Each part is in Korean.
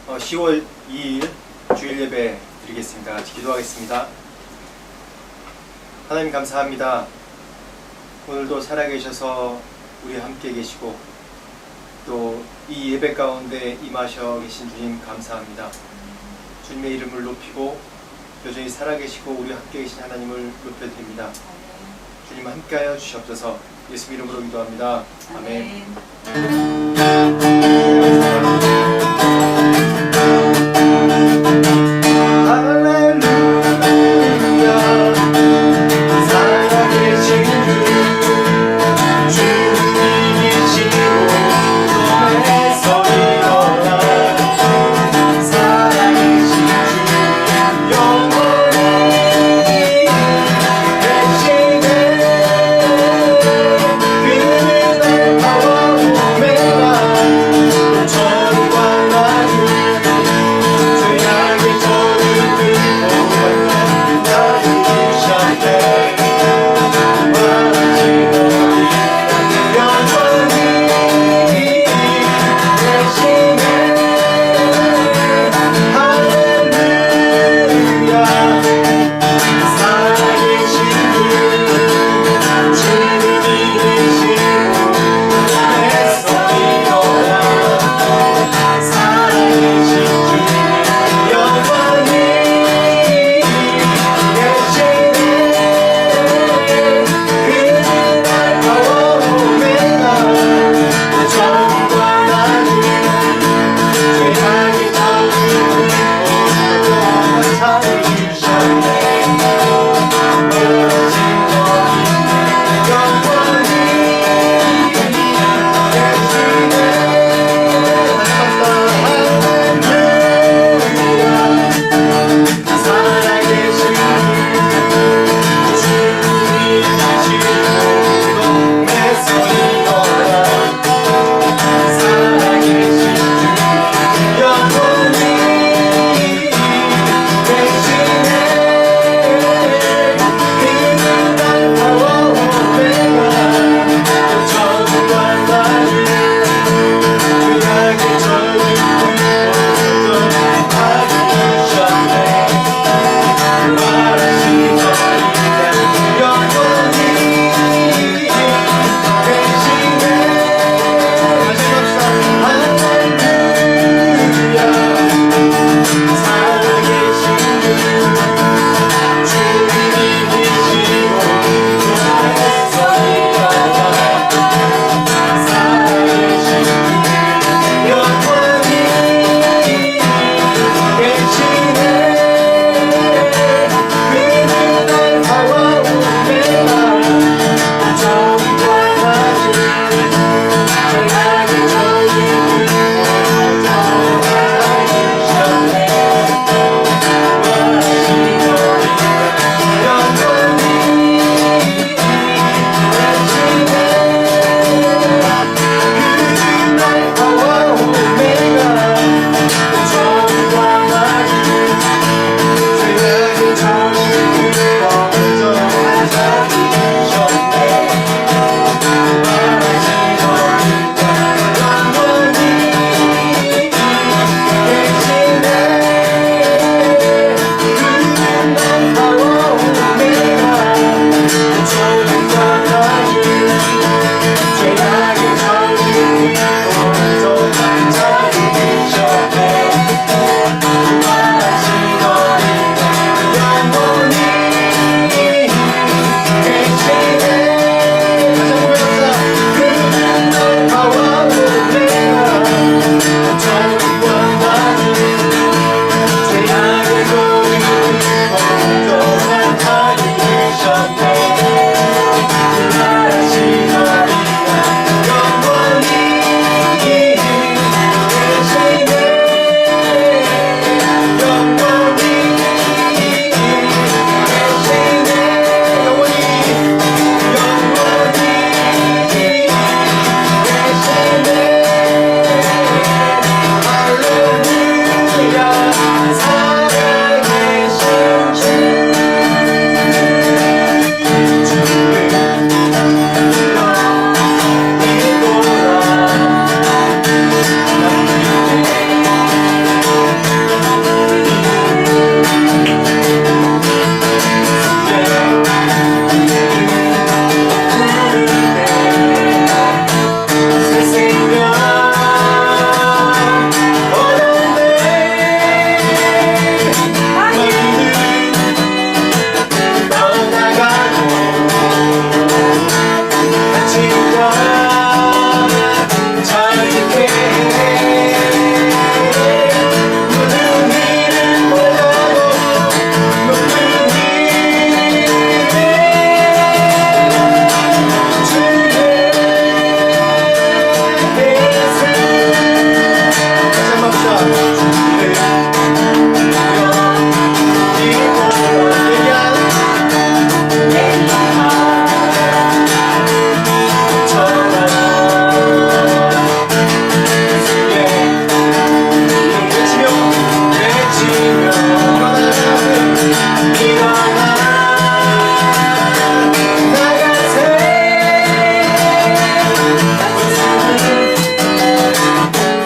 10월 2일 주일 예배 드리겠습니다. 같이 기도하겠습니다. 하나님 감사합니다. 오늘도 살아계셔서 우리 함께 계시고 또 이 예배 가운데 임하셔 계신 주님 감사합니다. 주님의 이름을 높이고 여전히 살아계시고 우리 함께 계신 하나님을 높여드립니다. 주님 함께하여 주시옵소서. 예수 이름으로 기도합니다. 아멘.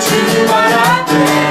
주 앞에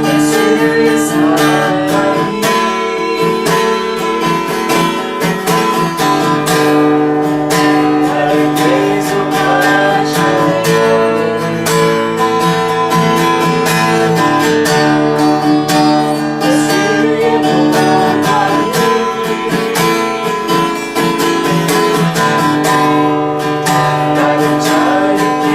예수의 사랑이 나를 계속하셔요. 예수의 보혈이 나를 자유케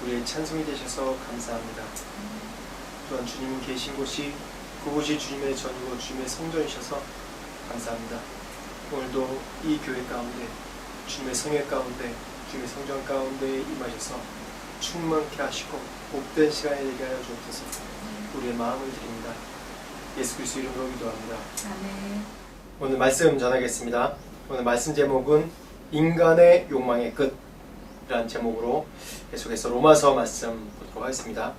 우리의 찬송이 되셔서 감사합니다. 또한 주님은 계신 곳이 그곳이 주님의 전이고 주님의 성전이셔서 감사합니다. 오늘도 이 교회 가운데 주님의 성회 가운데 주님의 성전 가운데 임하셔서 충만케 하시고 복된 시간이 되게 하여 주옵소서. 우리의 마음을 드립니다. 예수 그리스도 이름으로 기도합니다. 아멘. 오늘 말씀 전하겠습니다. 오늘 말씀 제목은 인간의 욕망의 끝이라는 제목으로 계속해서 로마서 말씀 보도록 하겠습니다.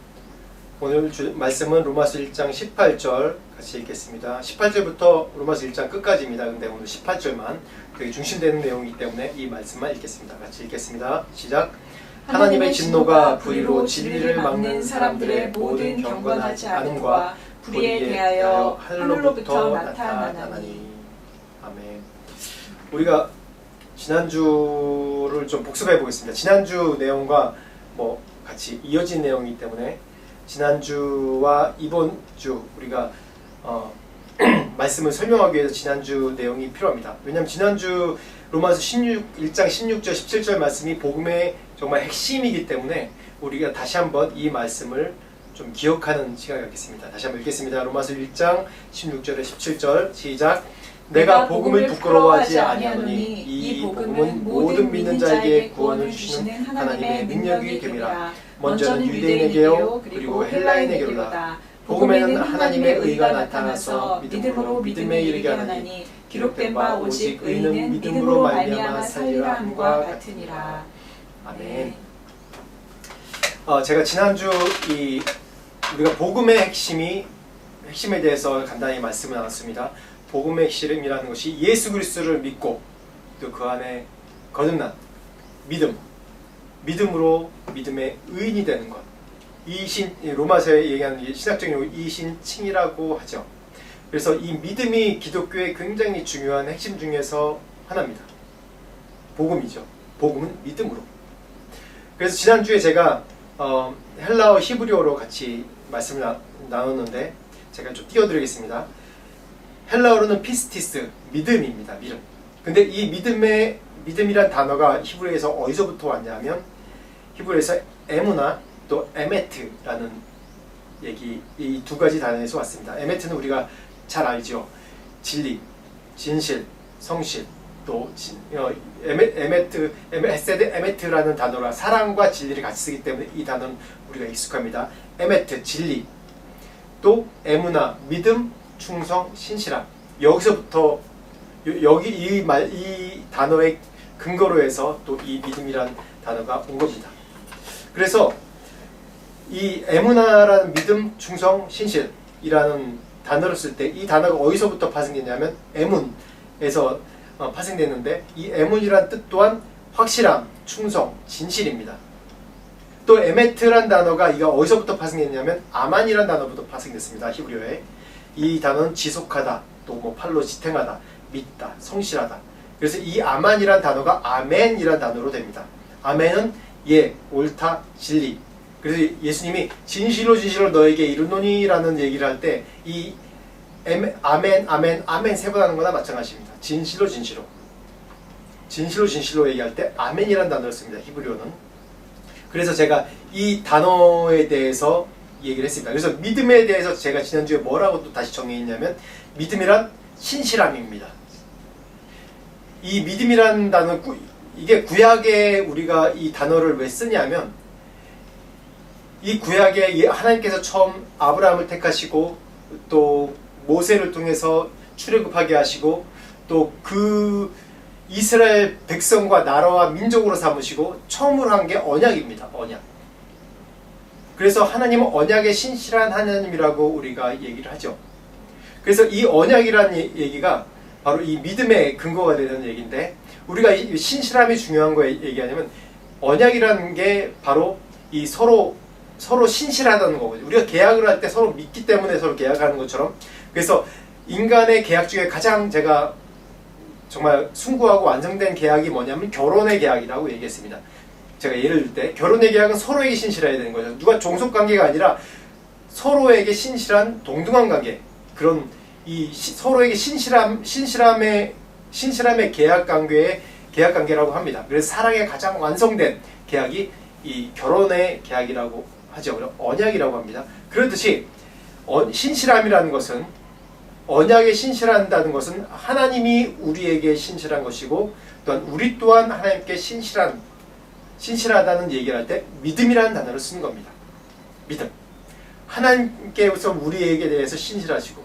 오늘 말씀은 로마서 1장 18절 같이 읽겠습니다. 18절부터 로마서 1장 끝까지입니다. 근데 오늘 18절만 되게 중심되는 내용이기 때문에 이 말씀만 읽겠습니다. 같이 읽겠습니다. 시작. 하나님의 진노가 불의로 진리를 막는 사람들의 모든 경건하지 않음과 불의에 대하여 하늘로부터 나타나나니. 아멘. 우리가 지난주를 좀 복습해 보겠습니다. 지난주 내용과 같이 이어진 내용이기 때문에 지난주와 이번 주 우리가 말씀을 설명하기 위해서 지난주 내용이 필요합니다. 왜냐하면 지난주 로마서 1장 16절 17절 말씀이 복음의 정말 핵심이기 때문에 우리가 다시 한번 이 말씀을 좀 기억하는 시간을 갖겠습니다. 다시 한번 읽겠습니다. 로마서 1장 16절에 17절 시작. 내가 복음을 부끄러워하지 아니하노니 이 복음은 모든 믿는 자에게 구원을 주시는 하나님의 능력이 됨이라. 먼저는 유대인에게요 그리고 헬라인에게로다. 복음에는 하나님의 의가 나타나서 믿음으로 믿음에 이르게 하나니 기록된 바 오직 의인은 믿음으로 말미암아 살리라 함과 같으니라. 아멘. 제가 지난주 우리가 복음의 핵심에 대해서 간단히 말씀을 나눴습니다. 복음의 핵심이라는 것이 예수 그리스도를 믿고 또 그 안에 거듭난 믿음으로 믿음의 의인이 되는 것. 로마서에 얘기하는 신학적인 용어 이신칭이라고 하죠. 그래서 이 믿음이 기독교의 굉장히 중요한 핵심 중에서 하나입니다. 복음이죠. 복음은 믿음으로. 그래서 지난주에 제가 헬라어 히브리어로 같이 말씀을 나눴는데 제가 좀 띄워드리겠습니다. 헬라어로는 피스티스, 믿음입니다. 믿음. 근데 이 믿음이란 단어가 히브리어에서 어디서부터 왔냐면 히브리어에서 에무나 또 에메트라는 이 두 가지 단어에서 왔습니다. 에메트는 우리가 잘 알죠. 진리, 진실, 성실. 또 헤세드 에메트라는 단어가 사랑과 진리를 같이 쓰기 때문에 이 단어는 우리가 익숙합니다. 에메트, 진리. 또 에무나, 믿음, 충성, 신실함. 여기서부터 이 단어의 근거로 해서 또 이 믿음이라는 단어가 온 겁니다. 그래서 이 에무나라는 믿음, 충성, 신실이라는 단어를 쓸 때 이 단어가 어디서부터 파생됐냐면 에문에서 파생됐는데 이 에문이라는 뜻 또한 확실함, 충성, 진실입니다. 또 에메트란 단어가 이가 어디서부터 파생됐냐면 아만이란 단어부터 파생됐습니다. 히브리어에. 이 단어는 지속하다, 또 팔로 지탱하다, 믿다, 성실하다. 그래서 이 아만이란 단어가 아멘이란 단어로 됩니다. 아멘은 옳다, 진리. 그래서 예수님이 진실로 너에게 이르노니라는 얘기를 할 때 이 아멘 세 번 하는 거나 마찬가지입니다. 진실로 얘기할 때 아멘이라는 단어를 씁니다. 히브리어는. 그래서 제가 이 단어에 대해서 얘기를 했습니다. 그래서 믿음에 대해서 제가 지난주에 뭐라고 또 다시 정의했냐면 믿음이란 신실함입니다. 이 믿음이라는 단어, 이게 구약에 우리가 이 단어를 왜 쓰냐면 이 구약에 하나님께서 처음 아브라함을 택하시고 또 모세를 통해서 출애굽하게 하시고 또 그 이스라엘 백성과 나라와 민족으로 삼으시고 처음으로 한 게 언약입니다. 언약. 그래서 하나님은 언약의 신실한 하나님이라고 우리가 얘기를 하죠. 그래서 이 언약이라는 얘기가 바로 이 믿음의 근거가 되는 얘기인데 우리가 이 신실함이 중요한 거 얘기하냐면 언약이라는 게 바로 이 서로 신실하다는 거거든요. 우리가 계약을 할 때 서로 믿기 때문에 서로 계약하는 것처럼. 그래서 인간의 계약 중에 가장 제가 정말 숭고하고 완성된 계약이 뭐냐면 결혼의 계약이라고 얘기했습니다. 제가 예를 들 때 결혼의 계약은 서로에게 신실해야 되는 거죠. 누가 종속관계가 아니라 서로에게 신실한 동등한 관계. 그런 서로에게 신실함의 계약 관계라고 합니다. 그래서 사랑의 가장 완성된 계약이 이 결혼의 계약이라고 하죠. 언약이라고 합니다. 그렇듯이 신실함이라는 것은, 언약에 신실한다는 것은 하나님이 우리에게 신실한 것이고, 또한 우리 또한 하나님께 신실하다는 얘기를 할 때 믿음이라는 단어를 쓰는 겁니다. 믿음. 하나님께서 우리에게 대해서 신실하시고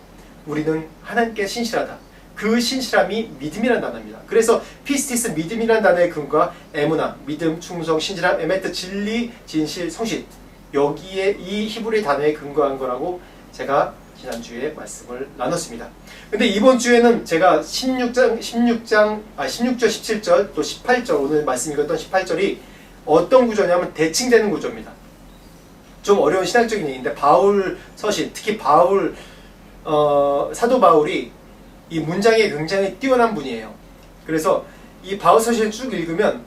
우리는 하나님께 신실하다. 그 신실함이 믿음이라는 단어입니다. 그래서 피스티스, 믿음이라는 단어의 근거가 에무나, 믿음, 충성, 신실함, 에메트, 진리, 진실, 성실, 여기에 이 히브리 단어에 근거한 거라고 제가 지난주에 말씀을 나눴습니다. 근데 이번 주에는 제가 16절 17절 또 18절, 오늘 말씀 읽었던 18절이 어떤 구조냐면 대칭되는 구조입니다. 좀 어려운 신학적인 얘기인데, 바울 서신, 특히 사도 바울이 이 문장에 굉장히 뛰어난 분이에요. 그래서 이 바울 서신을 쭉 읽으면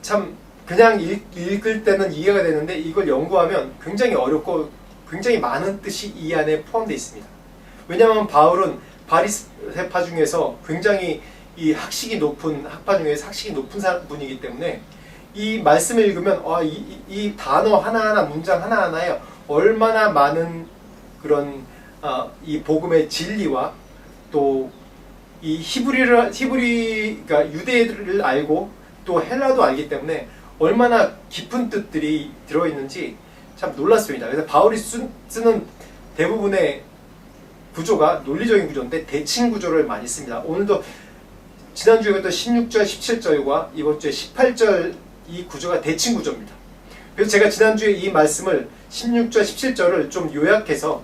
참 그냥 읽을 때는 이해가 되는데, 이걸 연구하면 굉장히 어렵고 굉장히 많은 뜻이 이 안에 포함되어 있습니다. 왜냐하면 바울은 바리새파 중에서 굉장히 이 학식이 높은 분이기 때문에 이 말씀을 읽으면 이 단어 하나하나, 문장 하나하나에 얼마나 많은 그런 이 복음의 진리와 또 이 그러니까 유대를 알고 또 헬라도 알기 때문에 얼마나 깊은 뜻들이 들어있는지 참 놀랐습니다. 그래서 바울이 쓰는 대부분의 구조가 논리적인 구조인데 대칭 구조를 많이 씁니다. 오늘도 지난주에 했던 16절, 17절과 이번 주에 18절, 이 구조가 대칭 구조입니다. 그래서 제가 지난주에 이 말씀을 16절, 17절을 좀 요약해서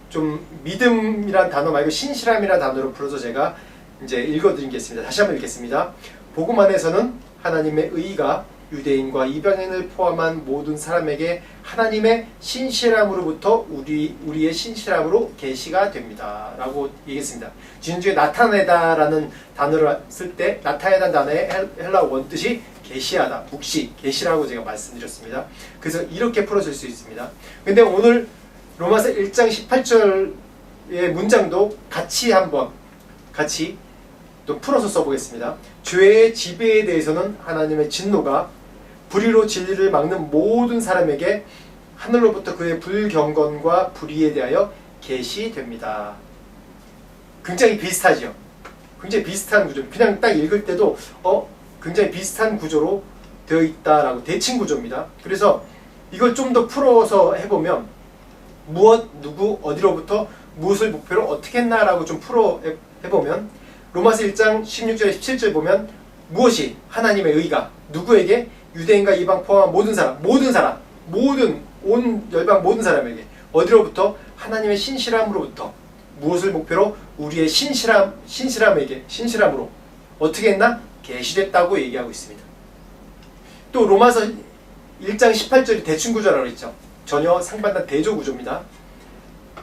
좀 믿음이란 단어 말고 신실함이란 단어로 풀어서 제가 이제 읽어드리겠습니다. 다시 한번 읽겠습니다. 복음 안에서는 하나님의 의가 유대인과 이방인을 포함한 모든 사람에게 하나님의 신실함으로부터 우리의 신실함으로 계시가 됩니다. 라고 얘기했습니다. 지난주에 나타내다라는 단어를 쓸 때 나타내다는 단어의 헬라 원뜻이 계시하다, 묵시, 계시라고 제가 말씀드렸습니다. 그래서 이렇게 풀어줄 수 있습니다. 근데 오늘 로마서 1장 18절의 문장도 같이 또 풀어서 써보겠습니다. 죄의 지배에 대해서는 하나님의 진노가 불의로 진리를 막는 모든 사람에게 하늘로부터 그의 불경건과 불의에 대하여 계시됩니다. 굉장히 비슷하죠. 굉장히 비슷한 구조. 그냥 딱 읽을 때도 굉장히 비슷한 구조로 되어 있다라고, 대칭 구조입니다. 그래서 이걸 좀 더 풀어서 해보면 무엇, 누구, 어디로부터 무엇을 목표로 어떻게 했나라고 좀 풀어 해보면 로마서 1장 16절 17절 보면 무엇이 하나님의 의가 누구에게? 유대인과 이방 포함한 모든 사람, 온 열방 모든 사람에게 어디로부터? 하나님의 신실함으로부터. 무엇을 목표로? 우리의 신실함으로 어떻게 했나? 계시됐다고 얘기하고 있습니다. 또 로마서 1장 18절이 대칭 구조라고 했죠. 전혀 상반된 대조 구조입니다.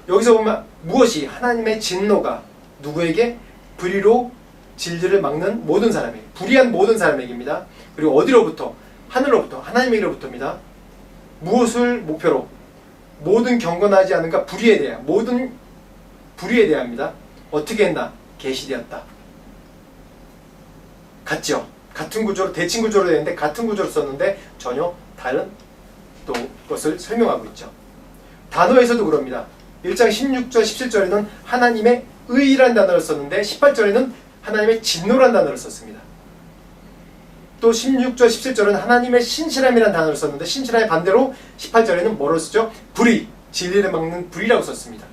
여기서 보면 무엇이? 하나님의 진노가 누구에게? 불의로 진리를 막는 모든 사람에게, 불의한 모든 사람에게입니다. 그리고 어디로부터? 하늘로부터, 하나님에게로부터입니다. 무엇을 목표로? 모든 경건하지 않은가? 모든 불의에 대합니다. 어떻게 했나? 계시되었다. 같죠? 같은 구조로, 대칭 구조로 되는데 같은 구조로 썼는데 전혀 다른 또 것을 설명하고 있죠. 단어에서도 그럽니다. 1장 16절, 17절에는 하나님의 의라는 단어를 썼는데 18절에는 하나님의 진노라는 단어를 썼습니다. 또 16절, 17절은 하나님의 신실함이라는 단어를 썼는데 신실함의 반대로 18절에는 뭐를 쓰죠? 불의, 진리를 막는 불의라고 썼습니다.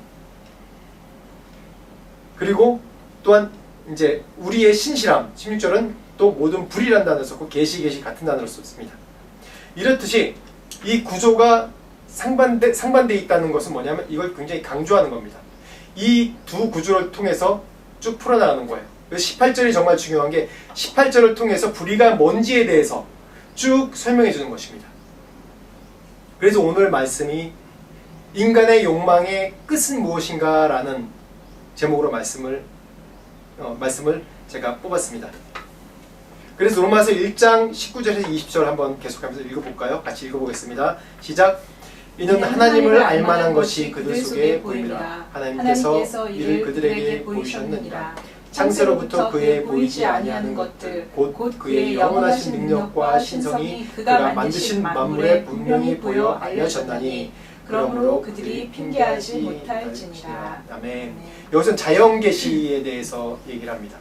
그리고 또한 이제 우리의 신실함, 16절은 또 모든 불의라는 단어를 썼고 계시 같은 단어를 썼습니다. 이렇듯이 이 구조가 상반되어 있다는 것은 뭐냐면 이걸 굉장히 강조하는 겁니다. 이 두 구조를 통해서 쭉 풀어나가는 거예요. 18절이 정말 중요한 게 18절을 통해서 불의가 뭔지에 대해서 쭉 설명해 주는 것입니다. 그래서 오늘 말씀이 인간의 욕망의 끝은 무엇인가 라는 제목으로 말씀을 제가 뽑았습니다. 그래서 로마서 1장 19절에서 20절 한번 계속하면서 읽어볼까요? 같이 읽어보겠습니다. 시작! 이는 하나님을 알만한 것이 그들 속에 보입니다. 하나님께서 이를 그들에게 보이셨느니라. 창세로부터 그의 보이지 아니하는 것들 곧 그의 영원하신 능력과 신성이 그가 만드신 만물에 분명히 보여 알려졌나니 그러므로 그들이 핑계하지 못할지니라. 아멘. 여기서는 자연 계시에 대해서 얘기를 합니다.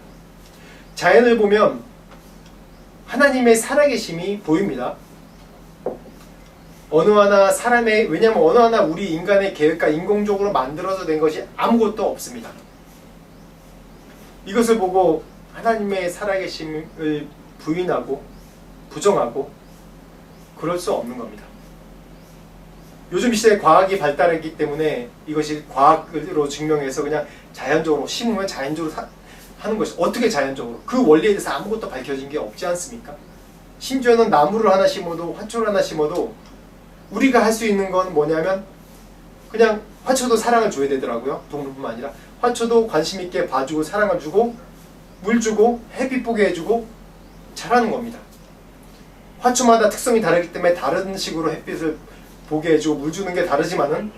자연을 보면 하나님의 살아계심이 보입니다. 어느 하나 사람의, 왜냐하면 어느 하나 우리 인간의 계획과 인공적으로 만들어서 된 것이 아무것도 없습니다. 이것을 보고 하나님의 살아계심을 부인하고 부정하고 그럴 수 없는 겁니다. 요즘 시대에 과학이 발달했기 때문에 이것이 과학으로 증명해서 그냥 자연적으로 심으면 자연적으로 하는 것이, 어떻게 자연적으로? 그 원리에 대해서 아무것도 밝혀진 게 없지 않습니까? 심지어는 나무를 하나 심어도, 화초를 하나 심어도 우리가 할 수 있는 건 뭐냐면 그냥 화초도 사랑을 줘야 되더라고요. 동물뿐만 아니라 화초도 관심 있게 봐주고 사랑을 주고 물 주고 햇빛 보게 해주고 자라는 겁니다. 화초마다 특성이 다르기 때문에 다른 식으로 햇빛을 보게 해주고 물 주는 게 다르지만은,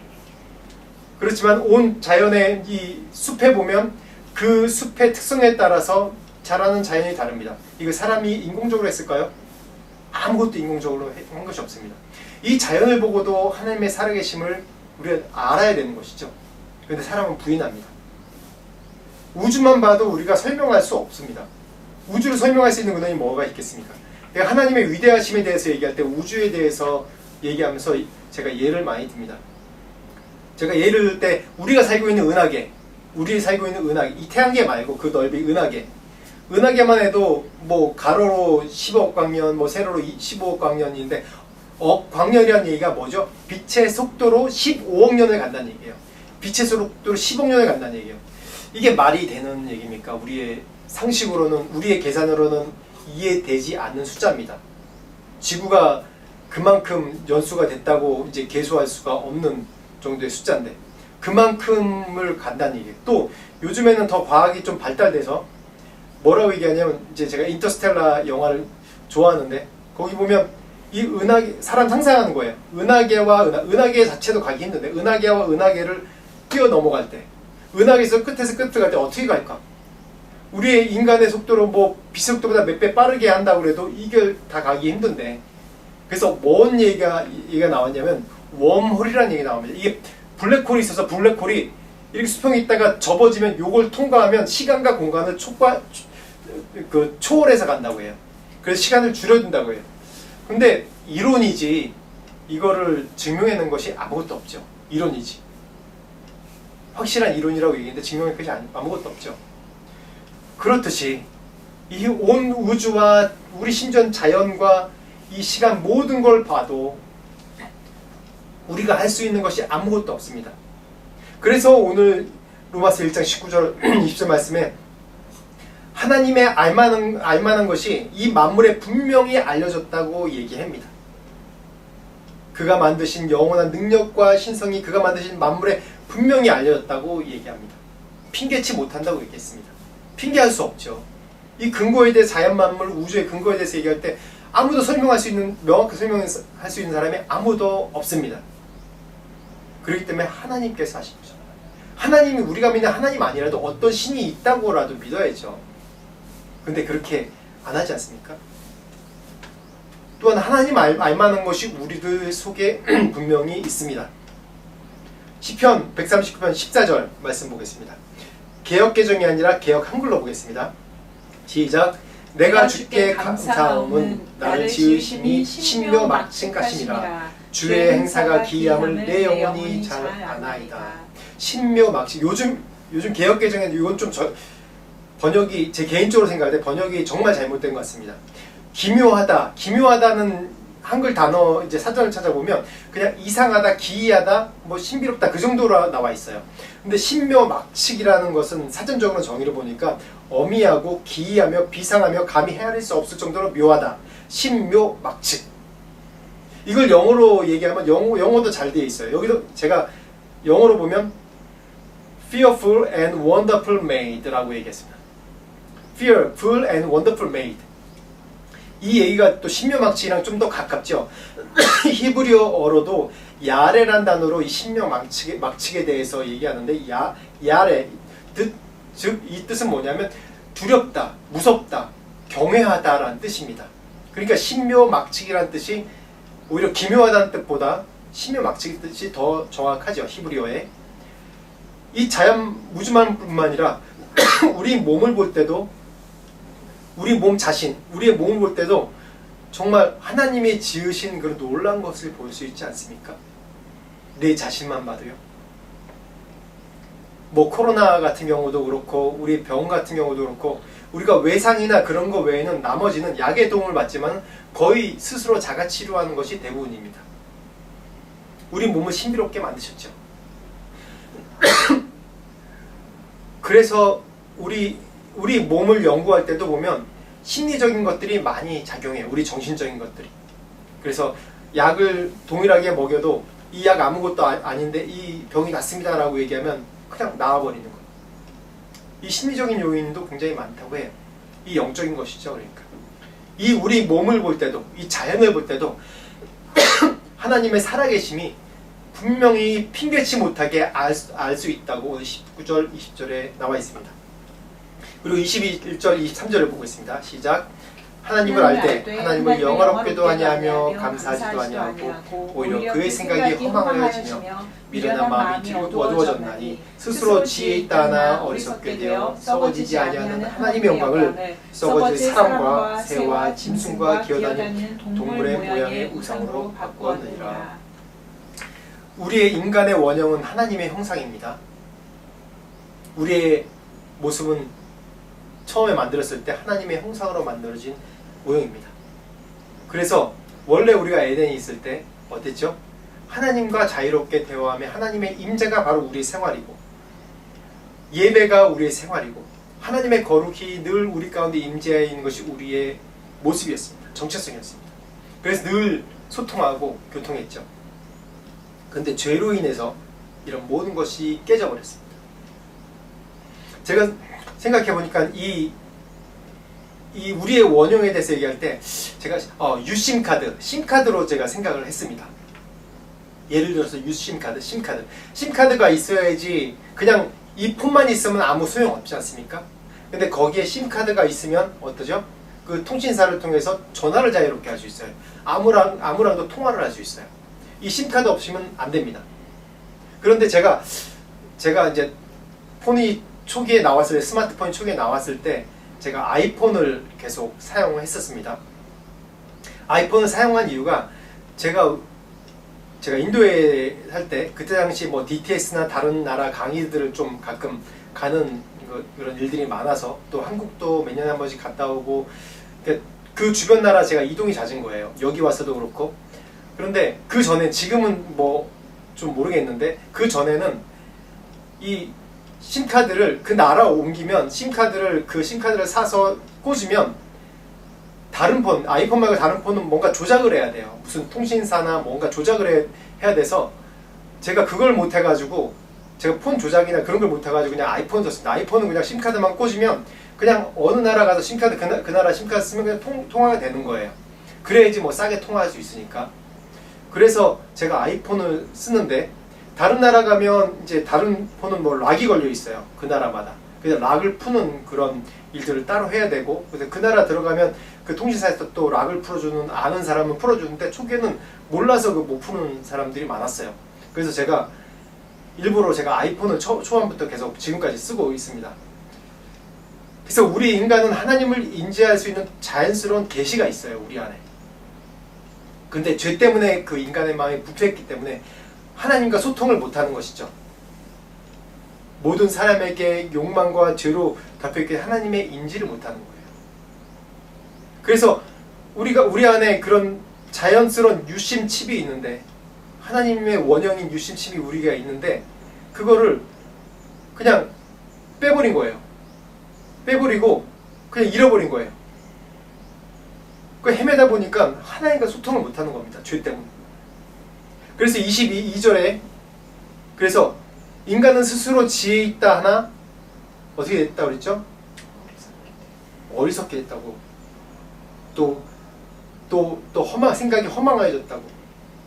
그렇지만 온 자연의 이 숲에 보면 그 숲의 특성에 따라서 자라는 자연이 다릅니다. 이거 사람이 인공적으로 했을까요? 아무것도 인공적으로 한 것이 없습니다. 이 자연을 보고도 하나님의 살아계심을 우리가 알아야 되는 것이죠. 그런데 사람은 부인합니다. 우주만 봐도 우리가 설명할 수 없습니다. 우주를 설명할 수 있는 근원이 뭐가 있겠습니까? 내가 하나님의 위대하심에 대해서 얘기할 때 우주에 대해서 얘기하면서 제가 예를 많이 듭니다. 제가 예를 들 때 우리가 살고 있는 은하계, 이 태양계 말고 그 넓이 은하계만 해도 뭐 가로로 10억 광년, 뭐 세로로 15억 광년인데 광년이라는 얘기가 뭐죠? 빛의 속도로 15억 년을 간다는 얘기예요. 빛의 속도로 10억 년을 간다는 얘기예요. 이게 말이 되는 얘기입니까? 우리의 상식으로는, 우리의 계산으로는 이해되지 않는 숫자입니다. 지구가 그만큼 연수가 됐다고 이제 계수할 수가 없는 정도의 숫자인데 그만큼을 간다는 얘기예요. 또 요즘에는 더 과학이 좀 발달돼서 뭐라고 얘기하냐면, 이제 제가 인터스텔라 영화를 좋아하는데 거기 보면 이 은하계, 사람 상상하는 거예요. 은하계 자체도 가기 힘든데 은하계와 은하계를 뛰어넘어갈 때, 은하계에서 끝에서 끝을 갈 때 어떻게 갈까? 우리의 인간의 속도로 뭐 빛속도보다 몇 배 빠르게 한다고 그래도 이걸 다 가기 힘든데, 그래서 뭔 얘기가 나왔냐면 웜홀이라는 얘기가 나옵니다. 이게 블랙홀이 있어서 블랙홀이 이렇게 수평이 있다가 접어지면 요걸 통과하면 시간과 공간을 초월해서 간다고 해요. 그래서 시간을 줄여준다고 해요. 근데 이론이지 이거를 증명해낸 것이 아무것도 없죠. 이론이지. 확실한 이론이라고 얘기했는데 증명할 것이 아무것도 없죠. 그렇듯이 이 온 우주와 우리 심지어 자연과 이 시간 모든 걸 봐도 우리가 할 수 있는 것이 아무것도 없습니다. 그래서 오늘 로마서 1장 19절 20절 말씀에 하나님의 알만한 것이 이 만물에 분명히 알려졌다고 얘기합니다. 그가 만드신 영원한 능력과 신성이 그가 만드신 만물에 분명히 알려졌다고 얘기합니다. 핑계치 못한다고 얘기했습니다. 핑계할 수 없죠. 이 근거에 대해, 자연 만물 우주의 근거에 대해서 얘기할 때 아무도 명확히 설명할 수 있는 사람이 아무도 없습니다. 그렇기 때문에 하나님께서 하신 거죠. 하나님이, 우리가 믿는 하나님 아니라도 어떤 신이 있다고라도 믿어야죠. 근데 그렇게 안 하지 않습니까? 또한 하나님 알만한 것이 우리들 속에 분명히 있습니다. 시편 139편 14절 말씀 보겠습니다. 개역개정이 아니라 개역 한글로 보겠습니다. 시작. 내가 주께 감사함은 나를 지으심이 신묘 막칭하시니라. 주의 행사가 기이함을 내 영혼이 잘 아나이다. 신묘 막칭. 요즘 개역개정에는 이건 좀 번역이, 제 개인적으로 생각할 때 번역이 정말 잘못된 것 같습니다. 기묘하다는 한글 단어 이제 사전을 찾아보면 그냥 이상하다, 기이하다, 뭐 신비롭다 그 정도로 나와 있어요. 근데 신묘막측이라는 것은 사전적으로 정의를 보니까 어미하고 기이하며 비상하며 감히 헤아릴 수 없을 정도로 묘하다. 신묘막측. 이걸 영어로 얘기하면 영어도 잘 되어 있어요. 여기도 제가 영어로 보면 fearful and wonderful made라고 얘기했습니다. fearful and wonderful made. 이 얘기가 또 신묘막측이랑 좀 더 가깝죠. 히브리어로도 야레란 단어로 이 신묘막측에 대해서 얘기하는데 야레, 즉 이 뜻은 뭐냐면 두렵다, 무섭다, 경외하다라는 뜻입니다. 그러니까 신묘막측이라는 뜻이 오히려 기묘하다는 뜻보다 신묘막측의 뜻이 더 정확하죠. 히브리어에. 이 자연무주만뿐만 아니라 우리 몸을 볼 때도, 우리 몸 자신, 우리의 몸을 볼 때도 정말 하나님이 지으신 그런 놀라운 것을 볼 수 있지 않습니까? 내 자신만 봐도요. 뭐 코로나 같은 경우도 그렇고 우리 병 같은 경우도 그렇고 우리가 외상이나 그런 거 외에는 나머지는 약의 도움을 받지만 거의 스스로 자가 치료하는 것이 대부분입니다. 우리 몸을 신비롭게 만드셨죠. 그래서 우리 몸을 연구할 때도 보면 심리적인 것들이 많이 작용해요. 우리 정신적인 것들이. 그래서 약을 동일하게 먹여도 이 약 아무것도 아닌데 이 병이 낫습니다 라고 얘기하면 그냥 나와버리는 거예요. 이 심리적인 요인도 굉장히 많다고 해요. 이 영적인 것이죠. 그러니까 이 우리 몸을 볼 때도, 이 자연을 볼 때도 하나님의 살아계심이 분명히 핑계치 못하게 알 수 있다고 19절, 20절에 나와 있습니다. 그리고 21절, 23절을 보고 있습니다. 시작. 하나님을 알 때 하나님을 영화롭게도 아니하며 감사하지도 아니하고 오히려 그의 생각이 허망하여지며 미련한 마음이 어두워졌나니 스스로 지혜 있다 하나 어리석게 되어 썩어지지 아니하는 하나님의 영광을 썩어질 사람과 새와 짐승과 기어다니는 동물의 모양의 우상으로 바꾸었느니라. 우리의 인간의 원형은 하나님의 형상입니다. 우리의 모습은 처음에 만들었을 때 하나님의 형상으로 만들어진 모형입니다. 그래서 원래 우리가 에덴에 있을 때 어땠죠? 하나님과 자유롭게 대화하며 하나님의 임재가 바로 우리의 생활이고 예배가 우리의 생활이고 하나님의 거룩이 늘 우리 가운데 임재해 있는 것이 우리의 모습이었습니다. 정체성이었습니다. 그래서 늘 소통하고 교통했죠. 그런데 죄로 인해서 이런 모든 것이 깨져버렸습니다. 제가 생각해보니까 이 우리의 원형에 대해서 얘기할 때 제가 유심카드, 심카드로 제가 생각을 했습니다. 예를 들어서 유심카드, 심카드가 있어야지 그냥 이 폰만 있으면 아무 소용없지 않습니까? 근데 거기에 심카드가 있으면 어떠죠? 그 통신사를 통해서 전화를 자유롭게 할 수 있어요. 아무랑도 통화를 할 수 있어요. 이 심카드 없으면 안 됩니다. 그런데 제가 이제 폰이 초기에 나왔을 때, 스마트폰이 초기에 나왔을 때 제가 아이폰을 계속 사용했었습니다. 아이폰을 사용한 이유가 제가 인도에 살 때 그때 당시 뭐 DTS나 다른 나라 강의들을 좀 가끔 가는 그런 일들이 많아서 또 한국도 몇 년에 한 번씩 갔다 오고 그 주변 나라 제가 이동이 잦은 거예요. 여기 와서도 그렇고. 그런데 그 전에 지금은 뭐 좀 모르겠는데 그 전에는 이 심카드를 그 나라 옮기면 그 심카드를 사서 꽂으면 다른 폰, 아이폰 말고 다른 폰은 뭔가 조작을 해야 돼요. 무슨 통신사나 뭔가 조작을 해야 돼서 제가 그걸 못 해가지고 제가 폰 조작이나 그런 걸 못 해가지고 그냥 아이폰 썼습니다. 아이폰은 그냥 심카드만 꽂으면 그냥 어느 나라 가서 심카드 그 나라 심카드 쓰면 그냥 통화가 되는 거예요. 그래야지 뭐 싸게 통화할 수 있으니까. 그래서 제가 아이폰을 쓰는데 다른 나라 가면 이제 다른 폰은 뭐 락이 걸려 있어요. 그 나라마다. 그래서 락을 푸는 그런 일들을 따로 해야 되고, 그래서 그 나라 들어가면 그 통신사에서 또 락을 풀어주는, 아는 사람은 풀어주는데 초기에는 몰라서 그 못 푸는 사람들이 많았어요. 그래서 제가 일부러 아이폰을 초반부터 계속 지금까지 쓰고 있습니다. 그래서 우리 인간은 하나님을 인지할 수 있는 자연스러운 계시가 있어요. 우리 안에. 근데 죄 때문에 그 인간의 마음이 부패했기 때문에 하나님과 소통을 못하는 것이죠. 모든 사람에게 욕망과 죄로 덮여있게 하나님의 인지를 못하는 거예요. 그래서 우리 안에 그런 자연스러운 유심칩이 있는데, 하나님의 원형인 유심칩이 우리가 있는데 그거를 그냥 빼버린 거예요. 빼버리고 그냥 잃어버린 거예요. 그 헤매다 보니까 하나님과 소통을 못하는 겁니다. 죄 때문에. 그래서 22절에 그래서 인간은 스스로 지혜 있다 하나 어떻게 됐다고 그랬죠? 어리석게 됐다고. 또 생각이 허망해졌다고.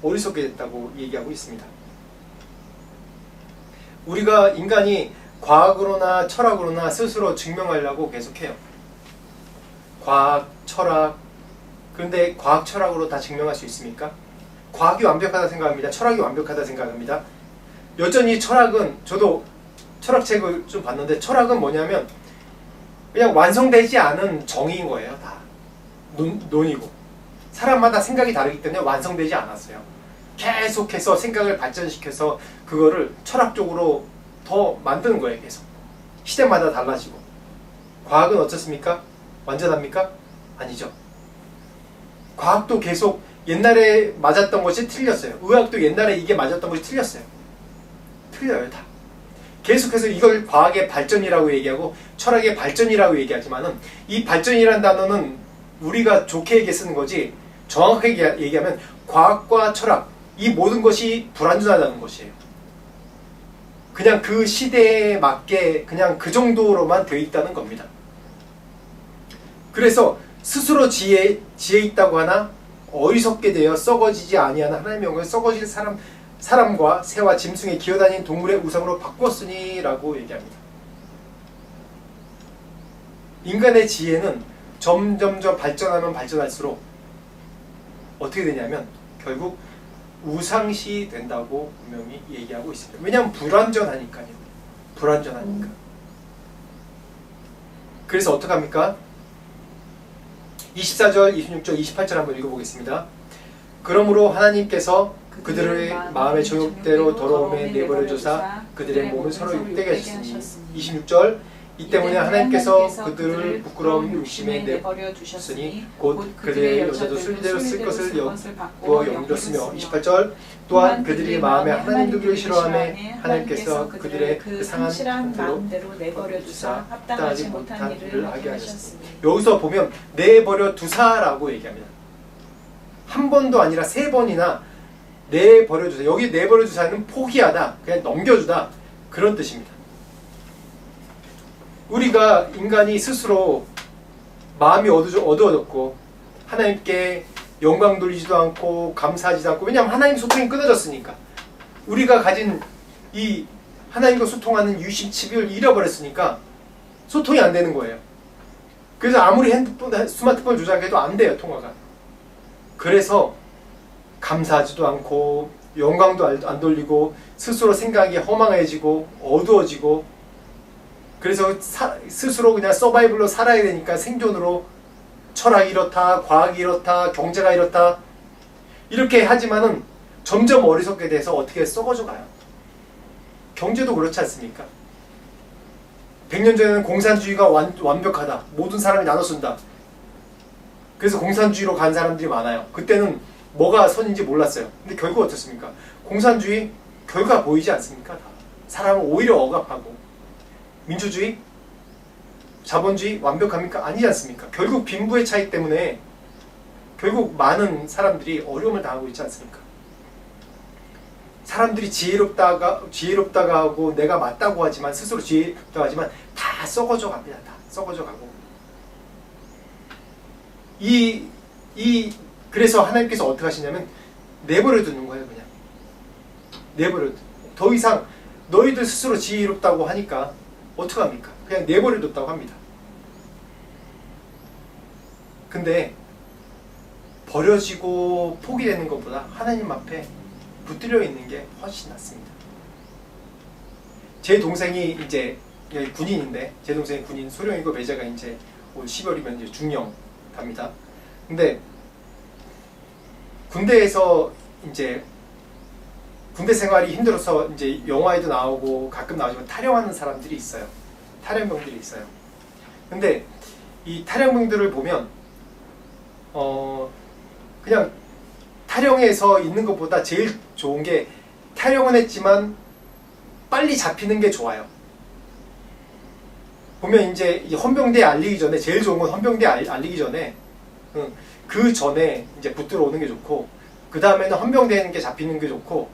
어리석게 됐다고 얘기하고 있습니다. 우리가 인간이 과학으로나 철학으로나 스스로 증명하려고 계속해요. 과학, 철학. 그런데 과학, 철학으로 다 증명할 수 있습니까? 과학이 완벽하다 생각합니다. 철학이 완벽하다 생각합니다. 여전히 철학은, 저도 철학책을 좀 봤는데, 철학은 뭐냐면 그냥 완성되지 않은 정의인 거예요. 다 논이고. 사람마다 생각이 다르기 때문에 완성되지 않았어요. 계속해서 생각을 발전시켜서 그거를 철학적으로 더 만드는 거예요. 계속 시대마다 달라지고. 과학은 어떻습니까? 완전합니까? 아니죠. 과학도 계속 옛날에 맞았던 것이 틀렸어요. 의학도 옛날에 이게 맞았던 것이 틀렸어요. 틀려요. 다 계속해서 이걸 과학의 발전이라고 얘기하고 철학의 발전이라고 얘기하지만은, 이 발전이라는 단어는 우리가 좋게 얘기 쓰는 거지, 정확하게 얘기하면 과학과 철학, 이 모든 것이 불완전하다는 것이에요. 그냥 그 시대에 맞게 그냥 그 정도로만 되어 있다는 겁니다. 그래서 스스로 지혜 있다고 하나 어리석게 되어 썩어지지 아니하는 하나님의 영광을 썩어질 사람과 새와 짐승에 기어다니는 동물의 우상으로 바꿨으니 라고 얘기합니다. 인간의 지혜는 점점점 발전하면 발전할수록 어떻게 되냐면 결국 우상시 된다고 분명히 얘기하고 있습니다. 왜냐하면 불완전하니까요. 불완전하니까. 그래서 어떡합니까? 24절, 26절, 28절 한번 읽어보겠습니다. 그러므로 하나님께서 그들의 마음의 정욕대로 더러움에 내버려 두사 그들의 몸을 서로 욕되게 하셨으니. 26절, 이 때문에 하나님께서 그들을 부끄러운 욕심에 내버려 두셨으니 곧 그들의 여자도 순리대로 쓸 것을 구워 영리로 쓰며. 28절, 또한 그들이 마음에 하나님 두기를 싫어하며 하나님께서 그들의 그 상한 마음대로 내버려 두사 합당하지 못한 일을 하게 하셨으니. 여기서 보면 내버려 두사라고 얘기합니다. 한 번도 아니라 3번이나 내버려 두사. 여기 내버려 두사는 포기하다, 그냥 넘겨주다, 그런 뜻입니다. 우리가 인간이 스스로 마음이 어두워졌고 하나님께 영광 돌리지도 않고 감사하지도 않고, 왜냐하면 하나님 소통이 끊어졌으니까. 우리가 가진 이 하나님과 소통하는 유심칩을 잃어버렸으니까 소통이 안 되는 거예요. 그래서 아무리 스마트폰 조작해도 안 돼요, 통화가. 그래서 감사하지도 않고 영광도 안 돌리고 스스로 생각이 허망해지고 어두워지고, 그래서 스스로 그냥 서바이벌로 살아야 되니까, 생존으로 철학이 이렇다, 과학이 이렇다, 경제가 이렇다, 이렇게 하지만은 점점 어리석게 돼서 어떻게 썩어져 가요. 경제도 그렇지 않습니까? 100년 전에는 공산주의가 완벽하다, 모든 사람이 나눠 쓴다, 그래서 공산주의로 간 사람들이 많아요. 그때는 뭐가 선인지 몰랐어요. 근데 결국 어떻습니까? 공산주의 결과 보이지 않습니까? 다. 사람은 오히려 억압하고. 민주주의, 자본주의 완벽합니까? 아니지 않습니까? 결국 빈부의 차이 때문에 결국 많은 사람들이 어려움을 당하고 있지 않습니까? 사람들이 지혜롭다가 하고 내가 맞다고 하지만, 스스로 지혜롭다고 하지만 다 썩어져 갑니다. 다 썩어져 가고. 그래서 하나님께서 어떻게 하시냐면 내버려 두는 거예요. 그냥 내버려 두. 더 이상 너희들 스스로 지혜롭다고 하니까 어떡합니까? 그냥 내버려 뒀다고 합니다. 근데 버려지고 포기되는 것보다 하나님 앞에 붙들려 있는 게 훨씬 낫습니다. 제 동생이 이제 군인인데, 제 동생이 군인, 소령이고 배제가 이제 올 10월이면 이제 중령 갑니다. 근데 군대에서 이제 군대 생활이 힘들어서 이제 영화에도 나오고 가끔 나오지만 탈영하는 사람들이 있어요. 탈영병들이 있어요. 근데 이 탈영병들을 보면 그냥 탈영해서 있는 것보다 제일 좋은 게, 탈영은 했지만 빨리 잡히는 게 좋아요. 보면 이제 이 헌병대에 알리기 전에, 제일 좋은 건 헌병대에 알리기 전에, 그 전에 이제 붙들어 오는 게 좋고, 그 다음에는 헌병대에 게 잡히는 게 좋고,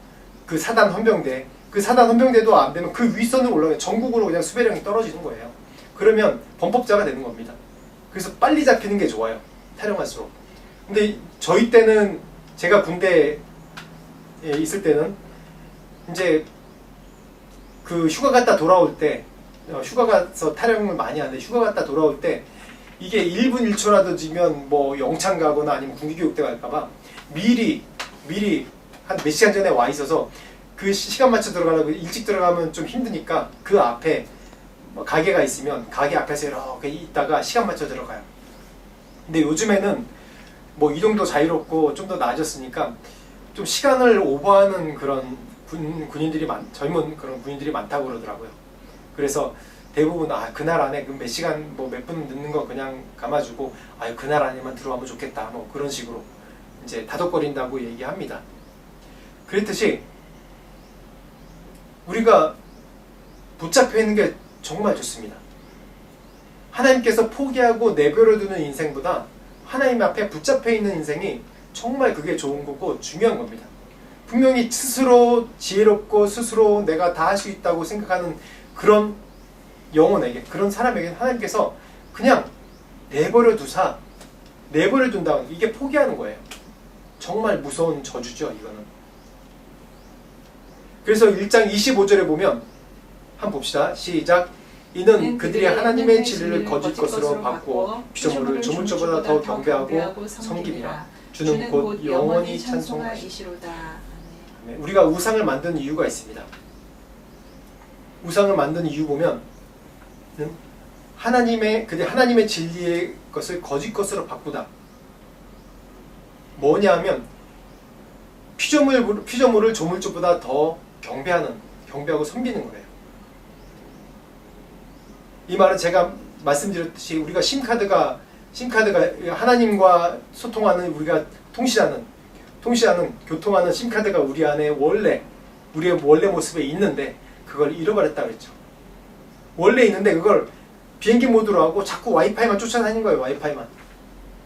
그 사단 헌병대도 안 되면 그 윗선으로 올라가면 전국으로 그냥 수배령이 떨어지는 거예요. 그러면 범법자가 되는 겁니다. 그래서 빨리 잡히는 게 좋아요, 탈영할수록. 근데 저희 때는, 제가 군대에 있을 때는 이제 그 휴가 갔다 돌아올 때 휴가 가서 타령을 많이 하는데 휴가 갔다 돌아올 때 이게 1분 1초라도 지면 뭐 영창 가거나 아니면 군기교육대 갈까봐 미리 한 몇 시간 전에 와 있어서 그 시간 맞춰 들어가려고 일찍 들어가면 좀 힘드니까 그 앞에 뭐 가게가 있으면 가게 앞에서 이렇게 있다가 시간 맞춰 들어가요. 근데 요즘에는 뭐 이동도 자유롭고 좀 더 나아졌으니까 좀 시간을 오버하는 그런 군인들이 젊은 그런 군인들이 많다고 그러더라고요. 그래서 대부분 그날 안에 그 몇 시간 뭐 몇 분 늦는 거 그냥 감아주고 그날 안에만 들어가면 좋겠다 뭐 그런 식으로 이제 다독거린다고 얘기합니다. 그랬듯이 우리가 붙잡혀 있는 게 정말 좋습니다. 하나님께서 포기하고 내버려 두는 인생보다 하나님 앞에 붙잡혀 있는 인생이 정말 그게 좋은 거고 중요한 겁니다. 분명히 스스로 지혜롭고 스스로 내가 다 할 수 있다고 생각하는 그런 영혼에게, 그런 사람에게 하나님께서 그냥 내버려 둔다. 이게 포기하는 거예요. 정말 무서운 저주죠, 이거는. 그래서 1장 25절에 보면 한번 봅시다. 시작. 이는 그들이 하나님의 진리를 거짓 것으로 바꾸어 피조물을 조물주보다 더 경배하고 섬김이라. 주는 곧 영원히 찬송하시리로다. 우리가 우상을 만드는 이유가 있습니다. 우상을 만드는 이유 보면 하나님의 진리의 것을 거짓 것으로 바꾸다. 뭐냐 하면 피조물을 조물주보다 더 경배하고 섬기는 거예요. 이 말은 제가 말씀드렸듯이 우리가 심카드가 하나님과 소통하는, 우리가 교통하는 심카드가 우리 안에 우리의 원래 모습에 있는데 그걸 잃어버렸다 그랬죠. 원래 있는데 그걸 비행기 모드로 하고 자꾸 와이파이만 쫓아다니는 거예요.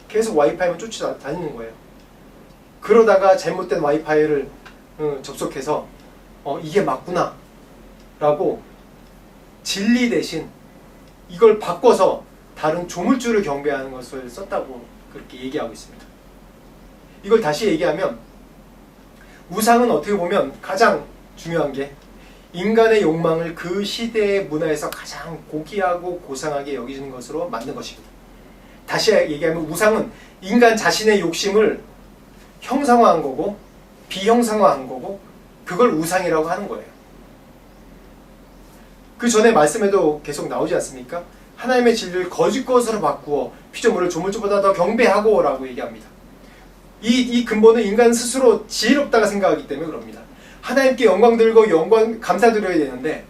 계속 와이파이만 쫓아다니는 거예요. 그러다가 잘못된 와이파이를 접속해서 이게 맞구나 라고 진리 대신 이걸 바꿔서 다른 조물주를 경배하는 것을 썼다고 그렇게 얘기하고 있습니다. 이걸 다시 얘기하면 우상은 어떻게 보면 가장 중요한 게 인간의 욕망을 그 시대의 문화에서 가장 고귀하고 고상하게 여기는 것으로 만든 것입니다. 다시 얘기하면 우상은 인간 자신의 욕심을 형상화한 거고 비형상화한 거고 그걸 우상이라고 하는 거예요. 그 전에 말씀에도 계속 나오지 않습니까? 하나님의 진리를 거짓 것으로 바꾸어 피조물을 조물주보다 더 경배하고 라고 얘기합니다. 이 근본은 인간 스스로 지혜롭다고 생각하기 때문에 그럽니다. 하나님께 영광 들고 감사드려야 되는데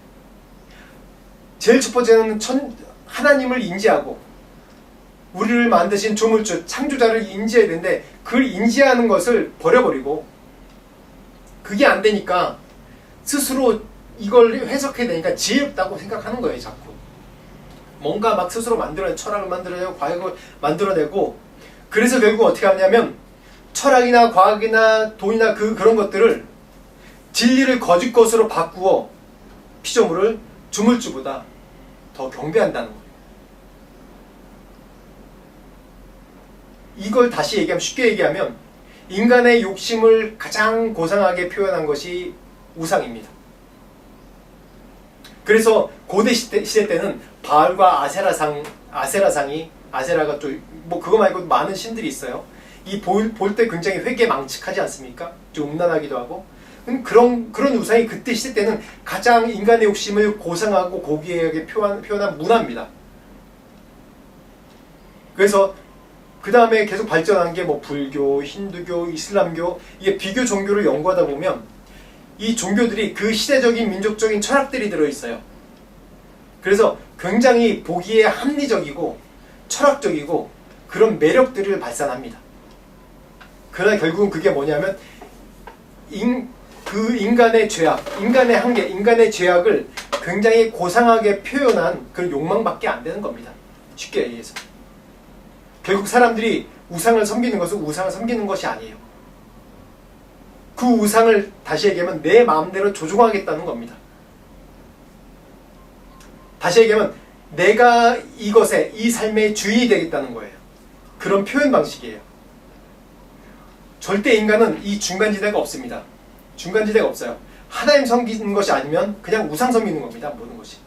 제일 첫 번째는 하나님을 인지하고 우리를 만드신 조물주, 창조자를 인지해야 되는데 그걸 인지하는 것을 버려버리고 그게 안 되니까 스스로 이걸 해석해야 되니까 지혜롭다고 생각하는 거예요. 자꾸 뭔가 막 스스로 철학을 만들어내고 과학을 만들어내고 그래서 결국 어떻게 하냐면 철학이나 과학이나 돈이나 그런 것들을 진리를 거짓 것으로 바꾸어 피조물을 조물주보다 더 경배한다는 거예요. 이걸 다시 얘기하면, 쉽게 얘기하면 인간의 욕심을 가장 고상하게 표현한 것이 우상입니다. 그래서 고대 시대 때는 바알과 아세라가 또 뭐 그거 말고 많은 신들이 있어요. 이 볼 때 굉장히 회개망측하지 않습니까? 좀 음란하기도 하고. 그런 우상이 그때 시대 때는 가장 인간의 욕심을 고상하고 고귀하게 표현한 문화입니다. 그래서 그 다음에 계속 발전한 게 뭐 불교, 힌두교, 이슬람교, 이게 비교 종교를 연구하다 보면 이 종교들이 그 시대적인 민족적인 철학들이 들어있어요. 그래서 굉장히 보기에 합리적이고 철학적이고 그런 매력들을 발산합니다. 그러나 결국은 그게 뭐냐면 그 인간의 죄악, 인간의 한계, 인간의 죄악을 굉장히 고상하게 표현한 그런 욕망밖에 안 되는 겁니다. 쉽게 얘기해서. 결국 사람들이 우상을 섬기는 것은 우상을 섬기는 것이 아니에요. 그 우상을 다시 얘기하면 내 마음대로 조종하겠다는 겁니다. 다시 얘기하면 내가 이것에, 이 삶의 주인이 되겠다는 거예요. 그런 표현 방식이에요. 절대 인간은 이 중간지대가 없습니다. 중간지대가 없어요. 하나님 섬기는 것이 아니면 그냥 우상 섬기는 겁니다. 모든 것이.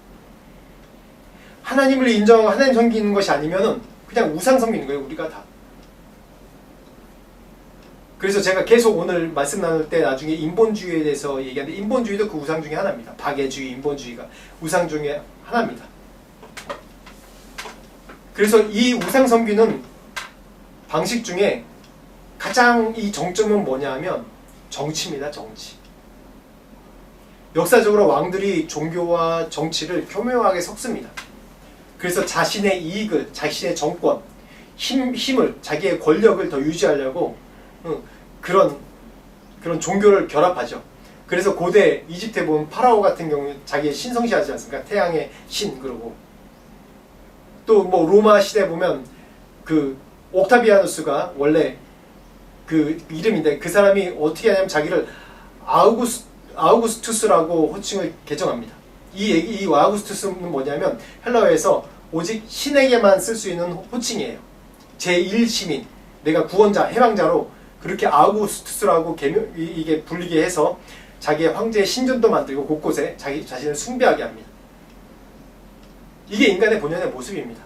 하나님을 인정하고 하나님 섬기는 것이 아니면은 그냥 우상 섬기는 거예요, 우리가 다. 그래서 제가 계속 오늘 말씀 나눌 때 나중에 인본주의에 대해서 얘기하는데, 인본주의도 그 우상 중에 하나입니다. 박애주의, 인본주의가 우상 중에 하나입니다. 그래서 이 우상 섬기는 방식 중에 가장 이 정점은 뭐냐 하면 정치입니다. 정치. 역사적으로 왕들이 종교와 정치를 교묘하게 섞습니다. 그래서 자신의 이익을, 자신의 정권, 힘을, 자기의 권력을 더 유지하려고 그런 종교를 결합하죠. 그래서 고대 이집트에 보면 파라오 같은 경우 자기의 신 성시하지 않습니까? 태양의 신. 그러고 또 뭐 로마 시대 보면 그 옥타비아누스가 원래 그 이름인데, 그 사람이 어떻게 하냐면 자기를 아우구스투스라고 호칭을 개정합니다. 이 아우구스투스는 뭐냐면 헬라어에서 오직 신에게만 쓸 수 있는 호칭이에요. 제1시민, 내가 구원자, 해방자로 그렇게 아우구스투스라고 이게 불리게 해서 자기의 황제의 신전도 만들고 곳곳에 자기 자신을 숭배하게 합니다. 이게 인간의 본연의 모습입니다.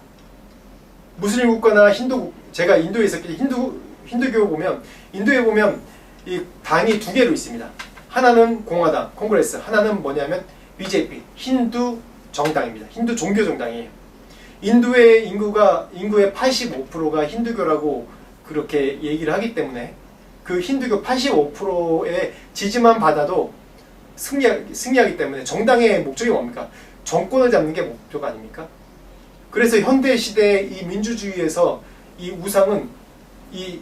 무슬림 국가나 제가 인도에 있었기 때문에 힌두교 보면, 인도에 보면 이 당이 두 개로 있습니다. 하나는 공화당, 콩그레스, 하나는 뭐냐면 BJP, 힌두 정당입니다. 힌두 종교 정당이에요. 인도의 인구의 85%가 힌두교라고 그렇게 얘기를 하기 때문에 그 힌두교 85%의 지지만 받아도 승리하기 때문에 정당의 목적이 뭡니까? 정권을 잡는 게 목적 아닙니까? 그래서 현대 시대의 이 민주주의에서 이 우상은 이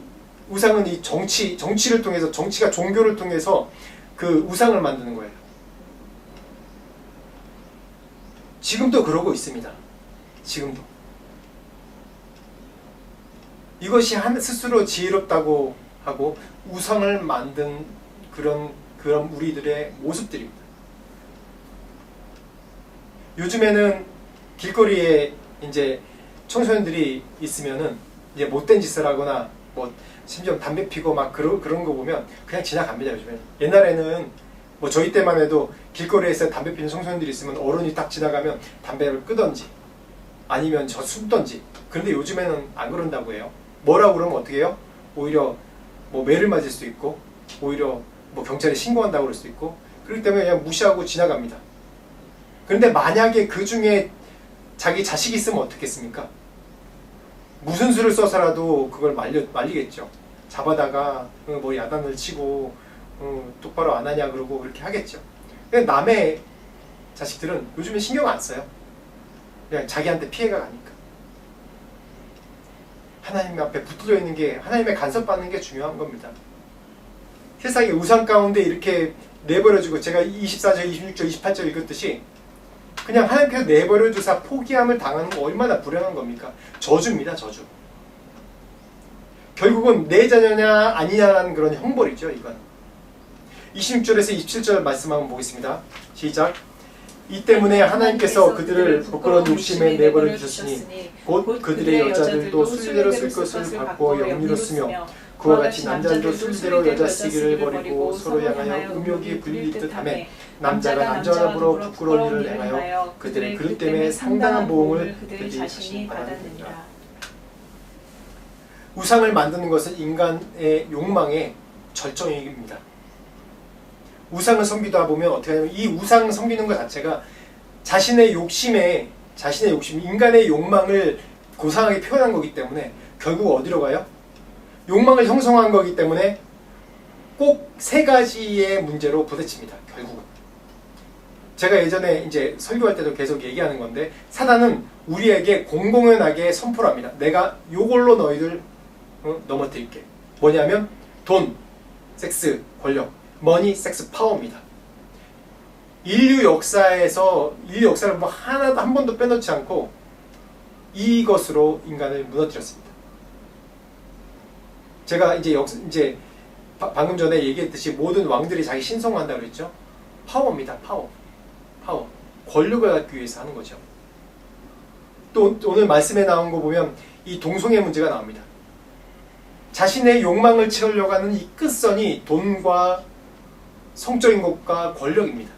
정치를 통해서, 정치가 종교를 통해서 그 우상을 만드는 거예요. 지금도 그러고 있습니다. 지금도. 이것이 스스로 지혜롭다고 하고 우상을 만든 그런 우리들의 모습들입니다. 요즘에는 길거리에 이제 청소년들이 있으면은 이제 못된 짓을 하거나 뭐 심지어 담배 피고 막 그런 거 보면 그냥 지나갑니다. 요즘에는. 옛날에는 뭐 저희 때만 해도 길거리에서 담배 피는 청소년들이 있으면 어른이 딱 지나가면 담배를 끄던지 아니면 저 숨던지. 그런데 요즘에는 안 그런다고 해요. 뭐라고 그러면 어떻게 해요? 오히려 뭐 매를 맞을 수도 있고, 오히려 뭐 경찰에 신고한다고 그럴 수도 있고, 그렇기 때문에 그냥 무시하고 지나갑니다. 그런데 만약에 그 중에 자기 자식이 있으면 어떻겠습니까? 무슨 수를 써서라도 그걸 말리겠죠. 잡아다가 뭐 야단을 치고 똑바로 안 하냐 그러고 그렇게 하겠죠. 근데 남의 자식들은 요즘에 신경 안 써요. 그냥 자기한테 피해가 가니까. 하나님 앞에 붙들려 있는 게, 하나님의 간섭받는 게 중요한 겁니다. 세상의 우상 가운데 이렇게 내버려주고, 제가 24절, 26절, 28절 읽었듯이 그냥 하나님께서 내버려두사 포기함을 당하는 거 얼마나 불행한 겁니까? 저주입니다. 저주. 결국은 내 자녀냐 아니냐라는 그런 형벌이죠. 이건 26절에서 27절 말씀 한번 보겠습니다. 시작. 이 때문에 하나님께서 그들을 부끄러운 욕심에 내버려 주셨으니 곧 그들의 여자들도 순리대로 쓸 것을 받고 영리로 쓰며 그와 같이 남자들도 순리대로 여자 쓰기를 버리고 서로 향하여 음욕이 불릴 듯하며 남자가 남자와 더불어 부끄러운 일을 행하여 그들의 그릇 때문에 상당한 보응을 그들이 자신이 받았느니라. 우상을 만드는 것은 인간의 욕망의 절정입니다. 우상을 섬기다 보면 어떻게 하냐면, 이 우상 섬기는 것 자체가 자신의 욕심, 인간의 욕망을 고상하게 표현한 거기 때문에 결국 어디로 가요? 욕망을 형성한 거기 때문에 꼭 세 가지의 문제로 부딪힙니다. 결국은. 제가 예전에 이제 설교할 때도 계속 얘기하는 건데, 사단은 우리에게 공공연하게 선포를 합니다. 내가 요걸로 너희들 넘어뜨릴게. 뭐냐면 돈, 섹스, 권력, 머니, 섹스, 파워입니다. 인류 역사를 뭐 하나도 한 번도 빼놓지 않고 이것으로 인간을 무너뜨렸습니다. 제가 이제 방금 전에 얘기했듯이 모든 왕들이 자기 신성한다고 그랬죠. 파워입니다. 파워. 권력을 갖기 위해서 하는 거죠. 또 오늘 말씀에 나온 거 보면 이 동성애 문제가 나옵니다. 자신의 욕망을 채우려고 하는 이 끝선이 돈과 성적인 것과 권력입니다.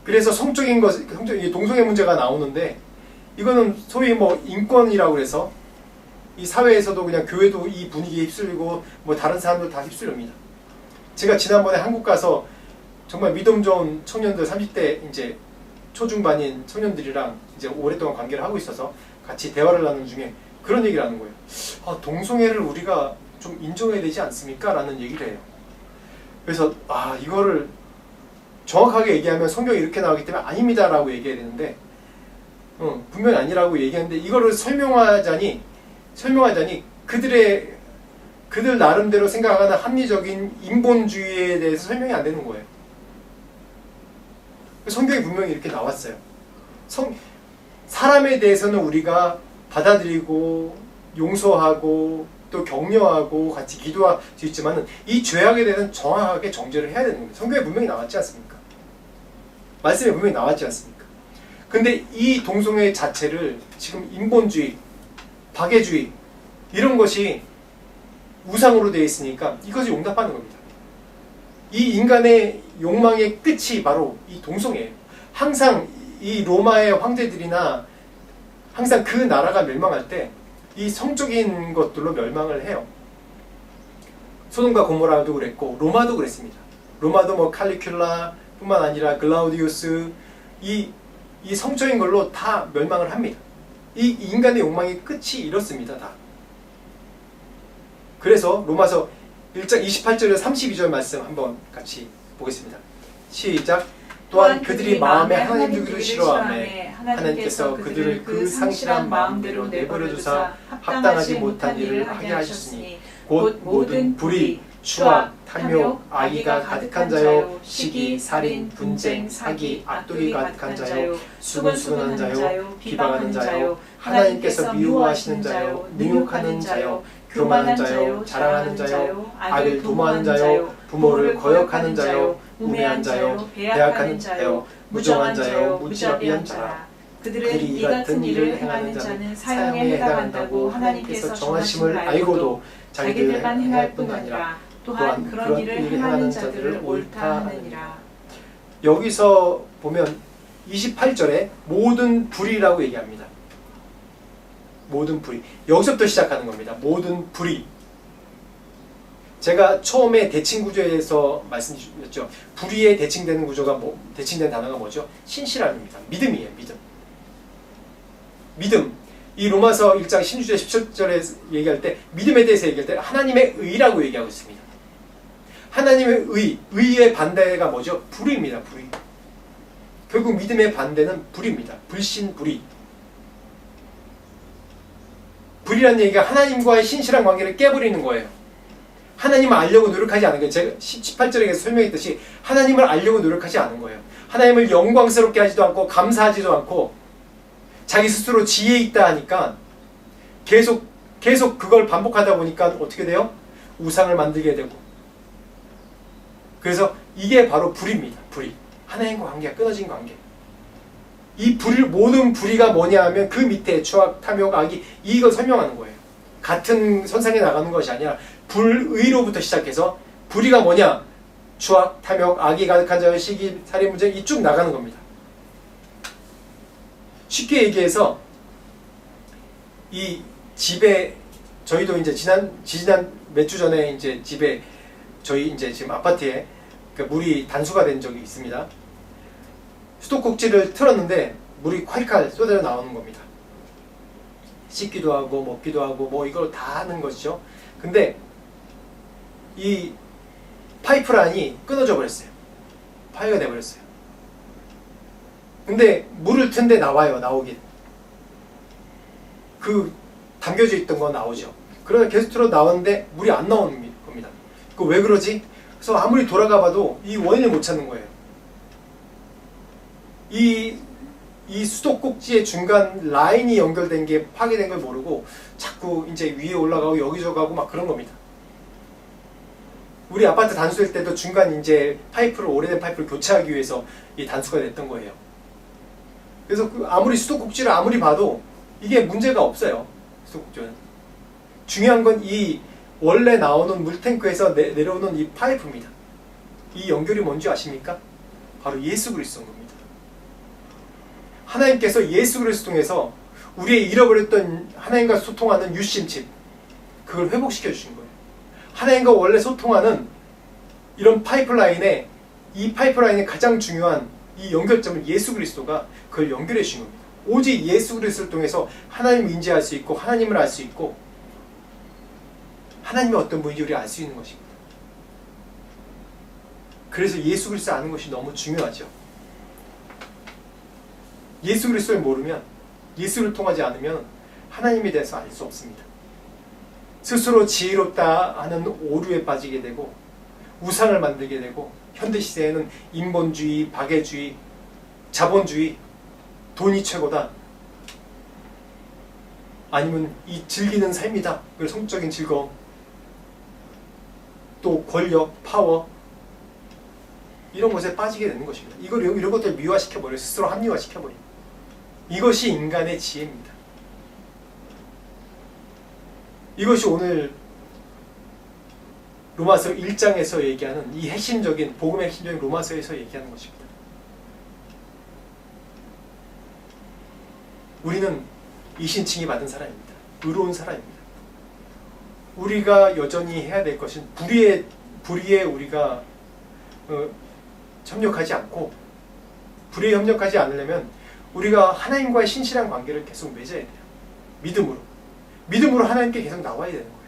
그래서 성적인 것, 이 동성애 문제가 나오는데 이거는 소위 뭐 인권이라고 해서 이 사회에서도 그냥 교회도 이 분위기에 휩쓸리고 뭐 다른 사람들 다 휩쓸립니다. 제가 지난번에 한국 가서 정말 믿음 좋은 청년들 30대 이제 초중반인 청년들이랑 이제 오랫동안 관계를 하고 있어서 같이 대화를 나누는 중에 그런 얘기를 하는 거예요. 아, 동성애를 우리가 좀 인정해야 되지 않습니까? 라는 얘기를 해요. 그래서 이거를 정확하게 얘기하면 성경이 이렇게 나오기 때문에 아닙니다 라고 얘기해야 되는데 분명히 아니라고 얘기하는데 이거를 설명하자니 그들 나름대로 생각하는 합리적인 인본주의에 대해서 설명이 안 되는 거예요. 성경이 분명히 이렇게 나왔어요. 사람에 대해서는 우리가 받아들이고 용서하고 또 격려하고 같이 기도할 수 있지만 이 죄악에 대해서는 정확하게 정죄를 해야 되는 거예요. 성경에 분명히 나왔지 않습니까? 말씀에 분명히 나왔지 않습니까? 근데 이 동성애 자체를 지금 인본주의, 박애주의 이런 것이 우상으로 되어 있으니까 이것을 용납하는 겁니다. 이 인간의 욕망의 끝이 바로 이 동성애예요. 항상 이 로마의 황제들이나 항상 그 나라가 멸망할 때 이 성적인 것들로 멸망을 해요. 소돔과 고모라도 그랬고 로마도 그랬습니다. 로마도 뭐 칼리큘라 뿐만 아니라 글라우디우스 이 성적인 걸로 다 멸망을 합니다. 이 인간의 욕망의 끝이 이렇습니다. 다. 그래서 로마서 1장 28절에서 32절 말씀 한번 같이 보겠습니다. 시작. 또한 그들이 마음에 하나님 두기를 싫어하매 하나님께서 그들을 그 상실한 마음대로 내버려 두사 합당하지 못한 일을 하게 하셨으니 곧 모든 불의, 추악, 탐욕, 악의가 가득한 자요, 시기, 살인, 분쟁, 사기, 악독이 가득한 자요, 수근수근한 자요, 비방하는 자요, 하나님께서 미워하시는 자요, 능욕하는 자요, 교만한 자요, 자랑하는 자요, 악을 도모하는 자요, 부모를 거역하는 자요, 우매한 자요, 배약하는 자요, 무정한 자요, 무자비한 자라. 그들은 이 같은 일을 행하는 자는 사형에 해당한다고 하나님께서 정하심을 알고도 자기들만 행할 뿐 아니라 또한 그런 일을 행하는 자들을 옳다 하느니라. 여기서 보면 28절에 모든 불의라고 얘기합니다. 모든 불의. 여기서부터 시작하는 겁니다. 모든 불의. 제가 처음에 대칭 구조에서 말씀드렸죠. 불의에 대칭되는 구조가 대칭된 단어가 뭐죠? 신실함입니다. 믿음이에요. 믿음. 이 로마서 1장 16절 17절에 얘기할 때 믿음에 대해서 얘기할 때 하나님의 의라고 얘기하고 있습니다. 하나님의 의의 반대가 뭐죠? 불의입니다. 불의. 결국 믿음의 반대는 불의입니다. 불신불의. 불이라는 얘기가 하나님과의 신실한 관계를 깨버리는 거예요. 하나님을 알려고 노력하지 않은 거예요. 제가 18절에 설명했듯이 하나님을 알려고 노력하지 않은 거예요. 하나님을 영광스럽게 하지도 않고 감사하지도 않고 자기 스스로 지혜 있다 하니까 계속 그걸 반복하다 보니까 어떻게 돼요? 우상을 만들게 되고. 그래서 이게 바로 불입니다. 불의. 하나님과 관계가 끊어진 관계. 이 모든 불의가 뭐냐 하면 그 밑에 추악, 탐욕, 악이 이걸 설명하는 거예요. 같은 선상에 나가는 것이 아니라 불의로부터 시작해서 불의가 뭐냐? 추악, 탐욕, 악이 가득한 자의 시기, 살인, 분쟁 이 쭉 나가는 겁니다. 쉽게 얘기해서 이 집에 저희도 이제 지난 몇 주 전에 이제 집에 저희 이제 지금 아파트에 물이 단수가 된 적이 있습니다. 수도꼭지를 틀었는데 물이 콸콸 쏟아져 나오는 겁니다. 씻기도 하고 먹기도 하고 뭐 이걸 다 하는 것이죠. 근데 이 파이프라인이 끊어져 버렸어요. 파이가 돼버렸어요. 근데 물을 튼데 나오긴. 그 담겨져 있던 건 나오죠. 그러다 계속 틀어 나오는데 물이 안 나오는 겁니다. 그 왜 그러지? 그래서 아무리 돌아가 봐도 이 원인을 못 찾는 거예요. 이 수도꼭지의 중간 라인이 연결된 게 파괴된 걸 모르고 자꾸 이제 위에 올라가고 여기저기 가고 막 그런 겁니다. 우리 아파트 단수할 때도 중간 이제 오래된 파이프를 교체하기 위해서 이 단수가 됐던 거예요. 그래서 아무리 수도꼭지를 아무리 봐도 이게 문제가 없어요. 수도꼭지는. 중요한 건 이 원래 나오는 물탱크에서 내려오는 이 파이프입니다. 이 연결이 뭔지 아십니까? 바로 예수 그리스도인 겁니다. 하나님께서 예수 그리스도 통해서 우리의 잃어버렸던 하나님과 소통하는 유심칩, 그걸 회복시켜 주신 거예요. 하나님과 원래 소통하는 이런 파이프라인에, 이 파이프라인의 가장 중요한 이 연결점을 예수 그리스도가 그걸 연결해 주신 겁니다. 오직 예수 그리스도를 통해서 하나님을 인지할 수 있고, 하나님을 알 수 있고, 하나님이 어떤 분인지 우리가 알 수 있는 것입니다. 그래서 예수 그리스도를 아는 것이 너무 중요하죠. 예수 그리스도를 모르면, 예수를 통하지 않으면 하나님에 대해서 알 수 없습니다. 스스로 지혜롭다 하는 오류에 빠지게 되고, 우상을 만들게 되고, 현대시대에는 인본주의, 박애주의, 자본주의, 돈이 최고다, 아니면 이 즐기는 삶이다, 그 성적인 즐거움, 또 권력, 파워, 이런 것에 빠지게 되는 것입니다. 이런 것들 미화시켜버려요. 스스로 합리화시켜버려요. 이것이 인간의 지혜입니다. 이것이 오늘 로마서 1장에서 얘기하는 이 핵심적인, 복음의 핵심적인 로마서에서 얘기하는 것입니다. 우리는 이신칭이 받은 사람입니다. 의로운 사람입니다. 우리가 여전히 해야 될 것은 불의에 우리가 협력하지 않고, 불의에 협력하지 않으려면 우리가 하나님과의 신실한 관계를 계속 맺어야 돼요. 믿음으로 하나님께 계속 나와야 되는 거예요.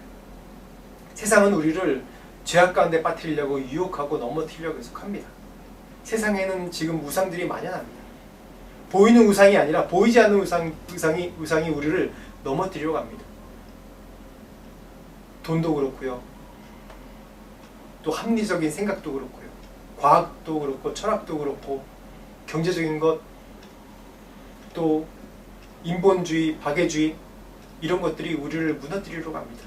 세상은 우리를 죄악 가운데 빠뜨리려고 유혹하고 넘어뜨리려고 계속 합니다. 세상에는 지금 우상들이 만연합니다. 보이는 우상이 아니라 보이지 않는 우상이 우리를 넘어뜨리려고 합니다. 돈도 그렇고요, 또 합리적인 생각도 그렇고요, 과학도 그렇고, 철학도 그렇고, 경제적인 것, 또 인본주의, 박애주의, 이런 것들이 우리를 무너뜨리려고 합니다.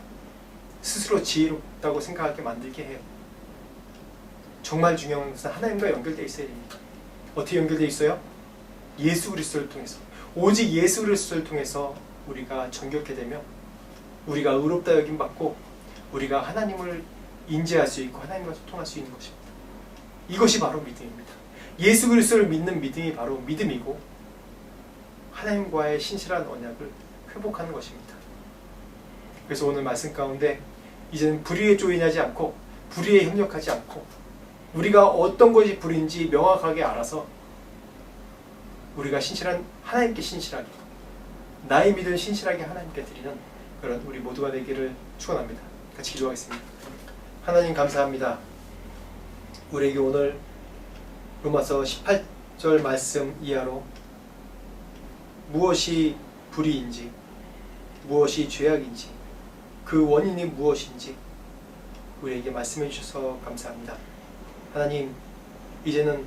스스로 지혜롭다고 생각하게 만들게 해요. 정말 중요한 것은 하나님과 연결되어 있어야 됩니다. 어떻게 연결되어 있어요? 예수 그리스도를 통해서. 오직 예수 그리스도를 통해서 우리가 정결케 되며 우리가 의롭다 여김 받고 우리가 하나님을 인지할 수 있고 하나님과 소통할 수 있는 것입니다. 이것이 바로 믿음입니다. 예수 그리스도를 믿는 믿음이 바로 믿음이고, 하나님과의 신실한 언약을 회복하는 것입니다. 그래서 오늘 말씀 가운데 이제는 불의에 조인하지 않고, 불의에 협력하지 않고, 우리가 어떤 것이 불의인지 명확하게 알아서 우리가 신실한, 하나님께 신실하게, 나의 믿음을 신실하게 하나님께 드리는 그런 우리 모두가 되기를 축원합니다. 같이 기도하겠습니다. 하나님 감사합니다. 우리에게 오늘 로마서 18절 말씀 이하로 무엇이 불의인지, 무엇이 죄악인지, 그 원인이 무엇인지 우리에게 말씀해 주셔서 감사합니다. 하나님, 이제는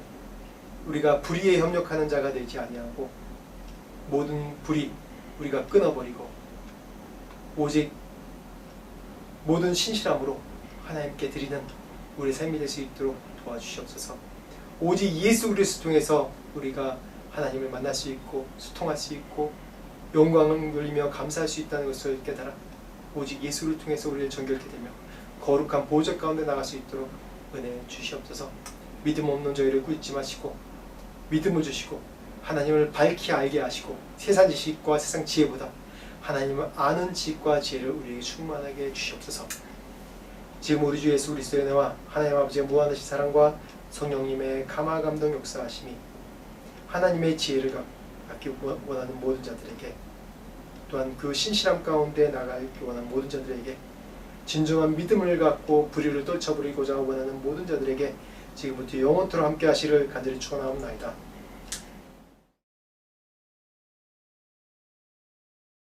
우리가 불의에 협력하는 자가 되지 아니하고 모든 불의 우리가 끊어버리고 오직 모든 신실함으로 하나님께 드리는 우리 삶이 될 수 있도록 도와주시옵소서. 오직 예수 그리스도 통해서 우리가 하나님을 만날 수 있고 소통할 수 있고 영광을 돌리며 감사할 수 있다는 것을 깨달아 오직 예수를 통해서 우리를 정결케 되며 거룩한 보좌 가운데 나갈 수 있도록 은혜 주시옵소서. 믿음 없는 저희를 꾸짖지 마시고 믿음을 주시고 하나님을 밝히 알게 하시고 세상 지식과 세상 지혜보다 하나님을 아는 지식과 지혜를 우리에게 충만하게 주시옵소서. 지금 우리 주 예수 그리스도의 은혜와 하나님 아버지의 무한하신 사랑과 성령님의 감화 감동 역사하심이 하나님의 지혜를 갖기 원하는 모든 자들에게, 또한 그 신실함 가운데 나가기 원하는 모든 자들에게, 진정한 믿음을 갖고 불의를 떨쳐버리고자 원하는 모든 자들에게 지금부터 영원토록 함께 하시를 간절히 축원하옵나이다.